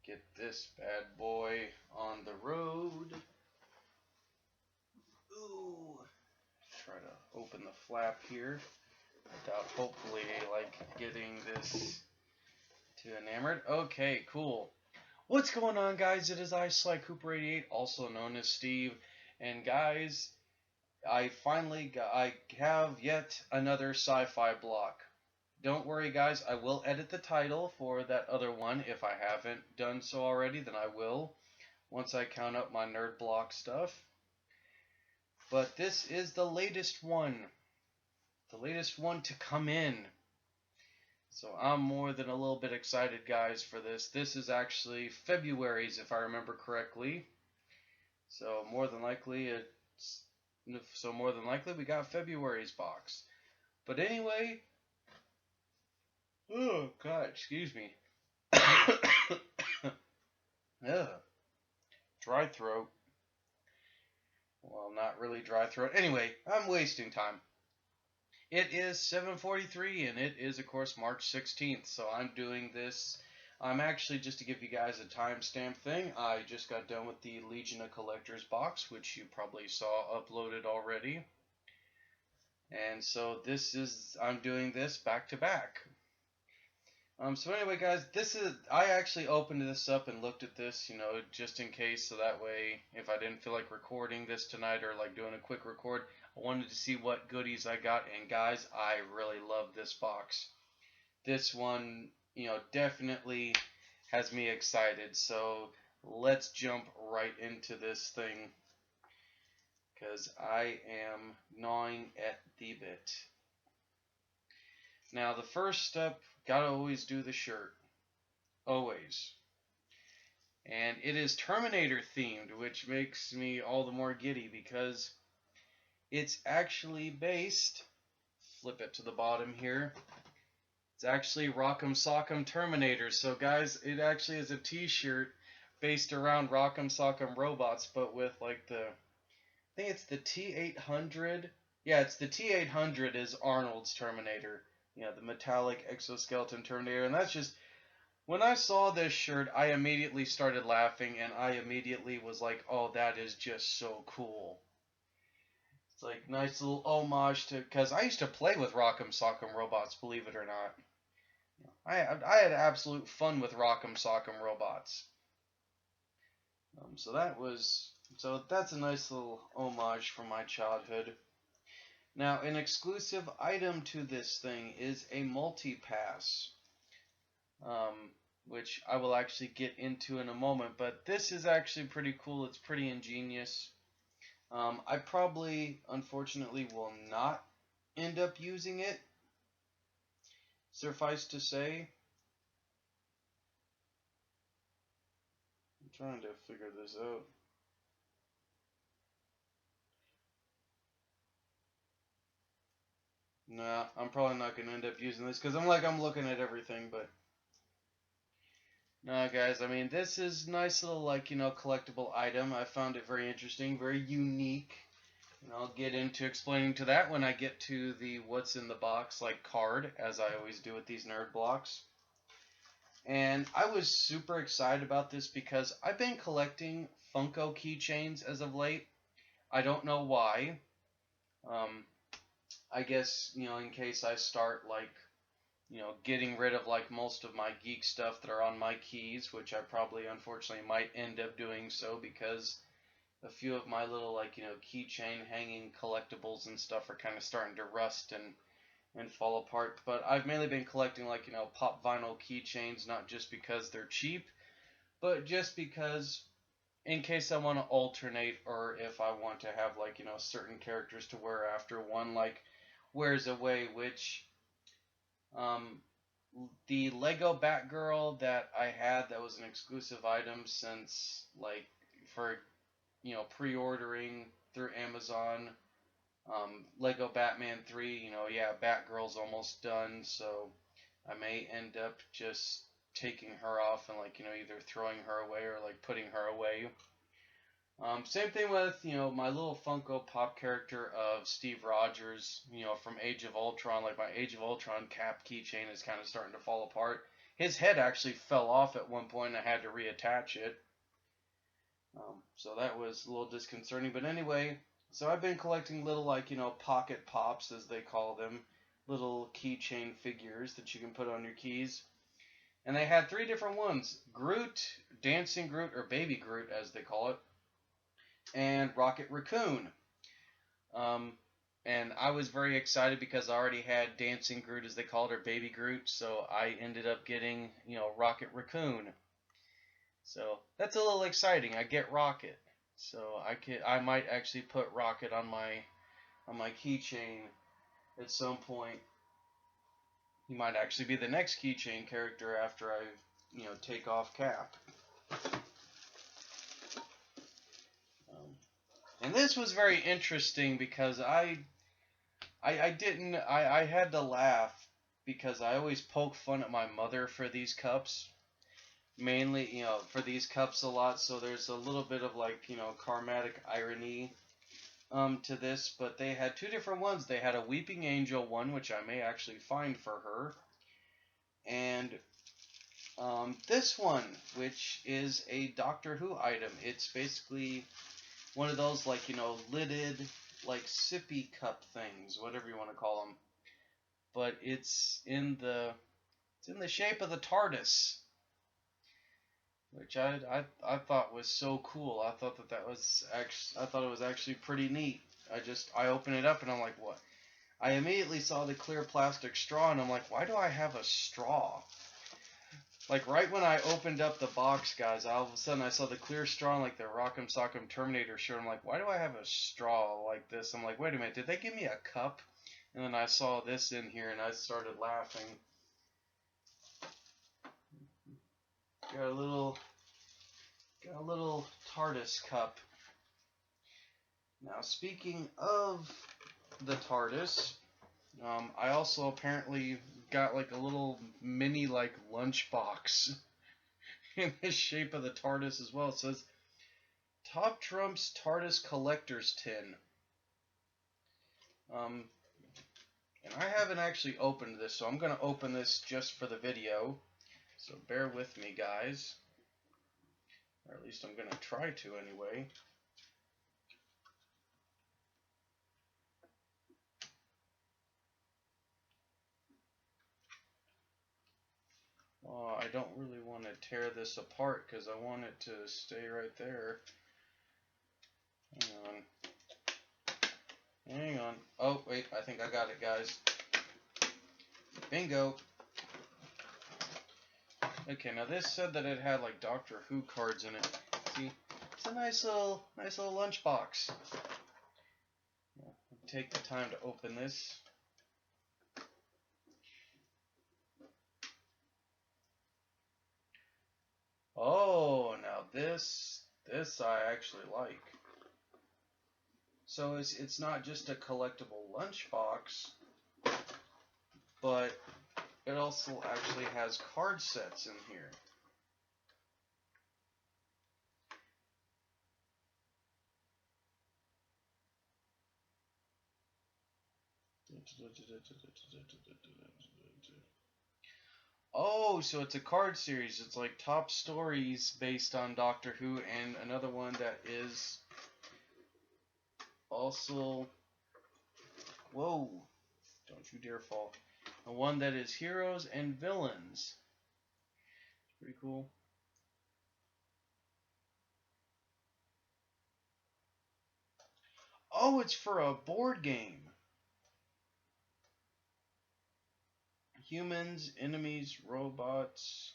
Get this bad boy on the road. Ooh. Try to open the flap here without hopefully getting this too enamored. Okay, cool. What's going on, guys? It is I, Sly-Cooper88, also known as Steve. And guys, I have yet another sci-fi block. Don't worry, guys, I will edit the title for that other one. If I haven't done so already, then I will, once I count up my nerd block stuff. But this is the latest one. The latest one to come in. So I'm more than a little bit excited, guys, for this. This is actually February's, if I remember correctly. So more than likely we got February's box. But anyway, oh god, excuse me. Ugh. Dry throat. Well, not really dry throat. Anyway, I'm wasting time. It is 7:43, and it is, of course, March 16th. So I'm doing this. I'm actually, just to give you guys a timestamp thing, I just got done with the Legion of Collectors box, which you probably saw uploaded already. And so I'm doing this back to back. So anyway, guys, I actually opened this up and looked at this, just in case, so that way, if I didn't feel like recording this tonight or like doing a quick record, I wanted to see what goodies I got. And guys, I really love this box. This one, definitely has me excited. So let's jump right into this thing, because I am gnawing at the bit. Now, the first step, gotta always do the shirt. Always. And it is Terminator themed, which makes me all the more giddy because it's actually based, flip it to the bottom here, it's actually Rock'em Sock'em Terminator. So guys, it actually is a t-shirt based around Rock'em Sock'em Robots, but with like I think it's the T-800. Yeah, it's the T-800 is Arnold's Terminator. The metallic exoskeleton Terminator. And that's just, when I saw this shirt, I immediately started laughing, and I immediately was like, oh, that is just so cool. It's like nice little homage to, because I used to play with Rock'em Sock'em Robots, believe it or not. I had absolute fun with Rock'em Sock'em Robots. So that's a nice little homage from my childhood. Now, an exclusive item to this thing is a multi-pass, which I will actually get into in a moment. But this is actually pretty cool. It's pretty ingenious. I probably, unfortunately, will not end up using it. Suffice to say, I'm trying to figure this out. Nah, I'm probably not going to end up using this because I'm looking at everything, but no, guys, I mean, this is nice little, collectible item. I found it very interesting, very unique, and I'll get into explaining to that when I get to the what's in the box, card, as I always do with these nerd blocks. And I was super excited about this because I've been collecting Funko keychains as of late. I don't know why. I guess, in case I start, getting rid of, most of my geek stuff that are on my keys, which I probably, unfortunately, might end up doing so because a few of my little, keychain hanging collectibles and stuff are kind of starting to rust and fall apart. But I've mainly been collecting, pop vinyl keychains, not just because they're cheap, but just because in case I want to alternate, or if I want to have, certain characters to wear after. One, Wears Away, which, the Lego Batgirl that I had, that was an exclusive item since, for, pre-ordering through Amazon. Lego Batman 3, Batgirl's almost done, so I may end up just taking her off and, either throwing her away or, putting her away. Same thing with, my little Funko Pop character of Steve Rogers, from Age of Ultron. My Age of Ultron cap keychain is kind of starting to fall apart. his head actually fell off at one point, and I had to reattach it. So that was a little disconcerting. But anyway, so I've been collecting little, like, pocket pops, as they call them, little keychain figures that you can put on your keys. And they had 3 different ones: Groot, Dancing Groot, or Baby Groot, as they call it, and Rocket Raccoon. And I was very excited because I already had Dancing Groot, as they called it, or Baby Groot, so I ended up getting, Rocket Raccoon. So that's a little exciting. I get Rocket, so I might actually put Rocket on my keychain at some point. He might actually be the next keychain character after I, take off Cap. And this was very interesting because I had to laugh because I always poke fun at my mother for these cups. Mainly, for these cups a lot, so there's a little bit of, like, karmatic irony to this, but they had 2 different ones. They had a Weeping Angel one, which I may actually find for her, and this one, which is a Doctor Who item. It's basically one of those, like, lidded, like, sippy cup things, whatever you want to call them. But it's in the shape of the TARDIS, which I thought was so cool. I thought it was actually pretty neat. I opened it up and I'm like, what? I immediately saw the clear plastic straw and I'm like, why do I have a straw? Like, right when I opened up the box, guys, all of a sudden I saw the clear straw, like the Rock'em Sock'em Terminator shirt. I'm like, why do I have a straw like this? I'm like, wait a minute, did they give me a cup? And then I saw this in here and I started laughing. Got a little TARDIS cup. Now, speaking of the TARDIS, I also apparently got, like, a little mini, like, lunchbox in the shape of the TARDIS as well. It says Top Trump's TARDIS Collector's Tin. And I haven't actually opened this, so I'm going to open this just for the video. So bear with me, guys. Or at least I'm going to try to anyway. I don't really want to tear this apart because I want it to stay right there. Hang on. Oh, wait, I think I got it, guys. Bingo. Okay, now this said that it had, like, Doctor Who cards in it. See, it's a nice little lunchbox. Take the time to open this. Oh, now this I actually like. So it's not just a collectible lunchbox, but it also actually has card sets in here. Oh, so it's a card series. It's like top stories based on Doctor Who, and another one that is also, whoa, don't you dare fall. And one that is heroes and villains. Pretty cool. Oh, it's for a board game. Humans, enemies, robots,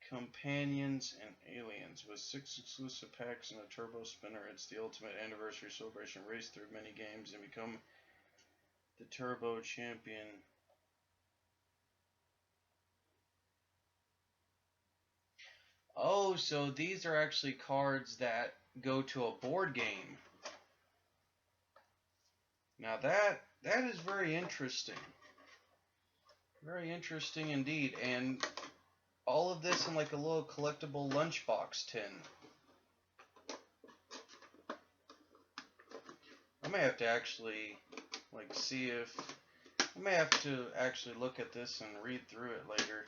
companions, and aliens. With 6 exclusive packs and a turbo spinner, it's the ultimate anniversary celebration. Race through many games and become the turbo champion. Oh, so these are actually cards that go to a board game. Now that is very interesting. Very interesting indeed. And all of this in like a little collectible lunchbox tin. I may have to actually like see if I may have to actually look at this and read through it later.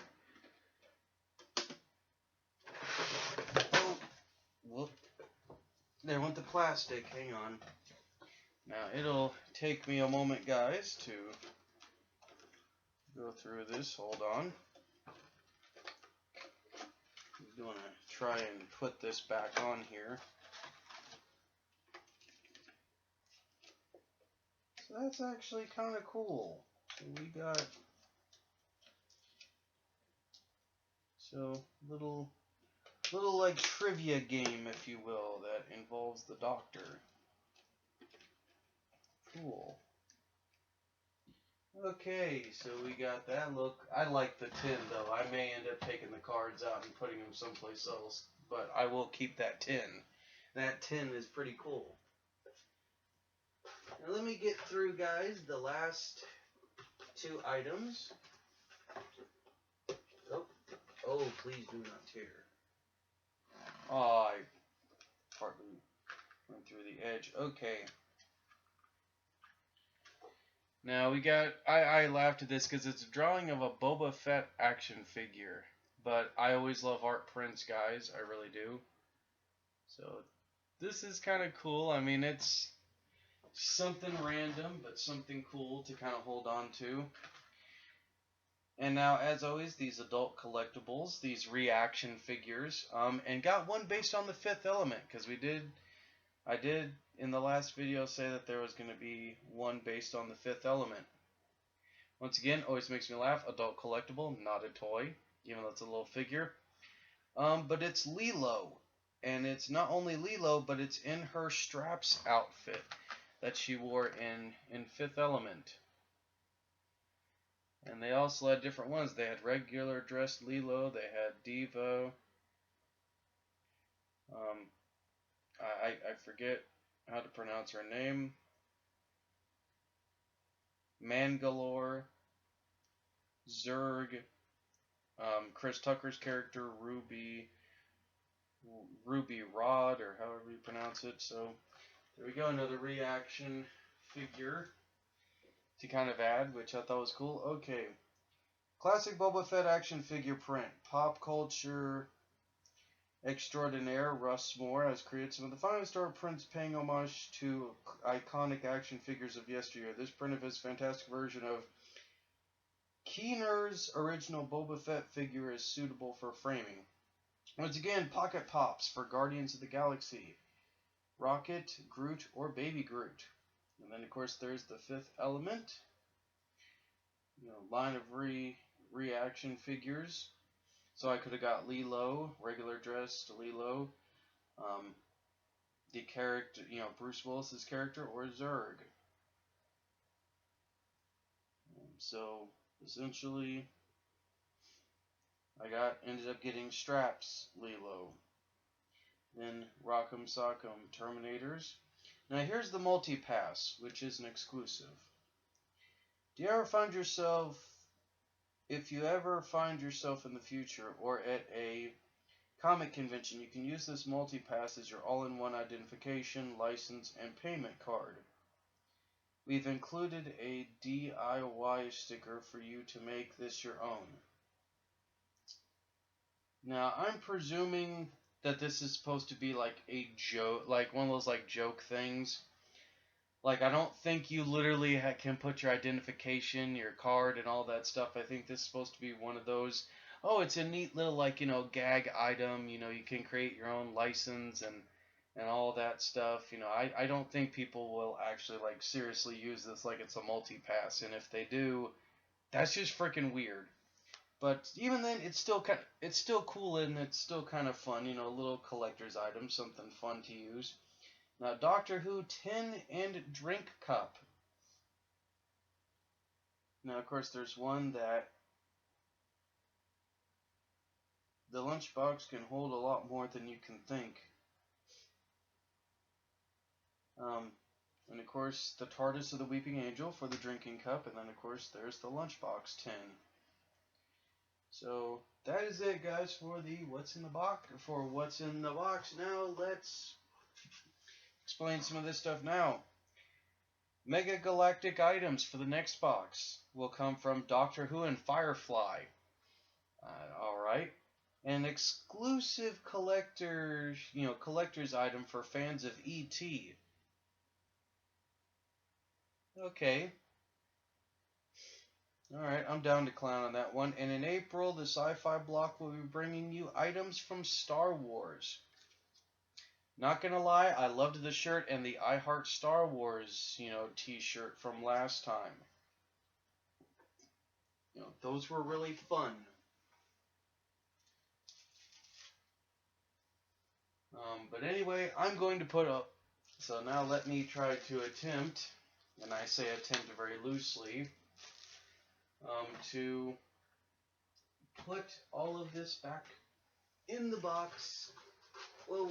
Oh, whoop. There went the plastic. Hang on. Now, it'll take me a moment, guys, to go through this. Hold on. I'm going to try and put this back on here. So that's actually kind of cool. So we got little like trivia game, if you will, that involves the Doctor. Cool. Okay, so we got that. Look, I like the tin though. I may end up taking the cards out and putting them someplace else, but I will keep that tin. That tin is pretty cool. Now let me get through, guys, the last two items. Oh, please do not tear. Oh, I partly went through the edge. Okay. Now we got, I laughed at this because it's a drawing of a Boba Fett action figure. But I always love art prints, guys. I really do. So this is kind of cool. I mean, it's something random, but something cool to kind of hold on to. And now, as always, these adult collectibles, these reaction figures, and got one based on the Fifth Element, because I did in the last video say that there was going to be one based on the Fifth Element. Once again, always makes me laugh. Adult collectible, not a toy, even though it's a little figure. But it's Lilo, and it's not only Lilo, but it's in her Straps outfit that she wore in Fifth Element. And they also had different ones. They had regular dressed Lilo. They had Devo. I forget how to pronounce her name. Mangalore. Zurg. Chris Tucker's character, Ruby Rod, or however you pronounce it. So there we go, another reaction figure to kind of add, which I thought was cool. Okay. Classic Boba Fett action figure print. Pop culture extraordinaire Russ Moore has created some of the finest art prints paying homage to iconic action figures of yesteryear. This print of his fantastic version of Keener's original Boba Fett figure is suitable for framing. Once again, pocket pops for Guardians of the Galaxy. Rocket, Groot, or Baby Groot. And then, of course, there's the Fifth Element. Line of reaction figures. So I could have got Lilo, regular dressed Lilo. The character, Bruce Willis's character, or Zurg. So, essentially, I ended up getting Straps Lilo. Then Rock'em Sock'em Terminators. Now here's the multi-pass, which is an exclusive. Do you ever find yourself, if you ever find yourself in the future or at a comic convention, you can use this multi-pass as your all-in-one identification, license, and payment card. We've included a DIY sticker for you to make this your own. Now, I'm presuming that this is supposed to be like a joke, like one of those like joke things. Like, I don't think you literally can put your identification, your card, and all that stuff. I think this is supposed to be one of those, oh, it's a neat little, like, gag item. You can create your own license and all that stuff. I don't think people will actually, like, seriously use this like it's a multi-pass. And if they do, that's just freaking weird. But even then, it's still cool and it's still kind of fun. A little collector's item, something fun to use. Now, Doctor Who tin and drink cup. Now, of course, there's one that the lunchbox can hold a lot more than you can think. And, of course, the TARDIS of the Weeping Angel for the drinking cup. And then, of course, there's the lunchbox tin. So, that is it, guys, for the what's in the box. Now, let's explain some of this stuff now. Mega Galactic items for the next box will come from Doctor Who and Firefly. Alright. An exclusive collector's item for fans of E.T. Okay. Alright, I'm down to clown on that one. And in April, the Sci-Fi block will be bringing you items from Star Wars. Not gonna lie, I loved the shirt and the I Heart Star Wars, t-shirt from last time. Those were really fun. But anyway, I'm going to put up. So now let me try to attempt, and I say attempt very loosely, to put all of this back in the box. Well,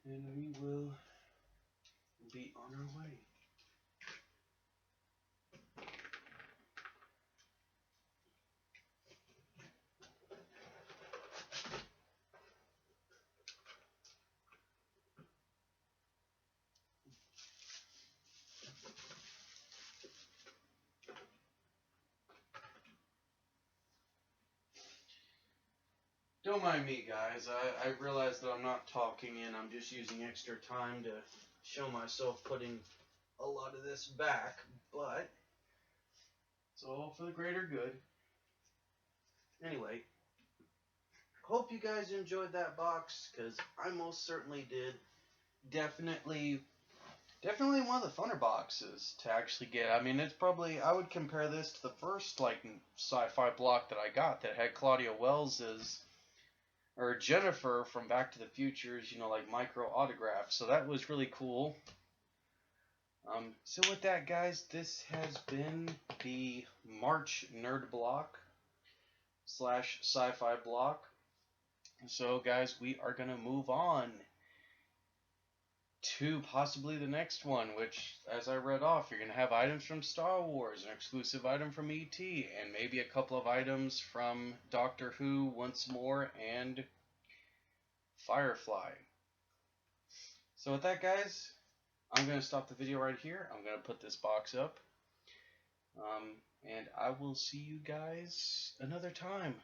and we will be on our way. Don't mind me, guys. I realize that I'm not talking and I'm just using extra time to show myself putting a lot of this back, but it's all for the greater good. Anyway, hope you guys enjoyed that box, because I most certainly did. Definitely one of the funner boxes to actually get. I mean, it's probably, I would compare this to the first, Sci-Fi block that I got that had Claudia Wells's, or Jennifer from Back to the Future's, micro autographs. So that was really cool. So with that, guys, this has been the March Nerd Block / Sci-Fi block. So, guys, we are going to move on to possibly the next one, which, as I read off, you're going to have items from Star Wars, an exclusive item from E.T., and maybe a couple of items from Doctor Who once more, and Firefly. So with that, guys, I'm going to stop the video right here. I'm going to put this box up. And I will see you guys another time.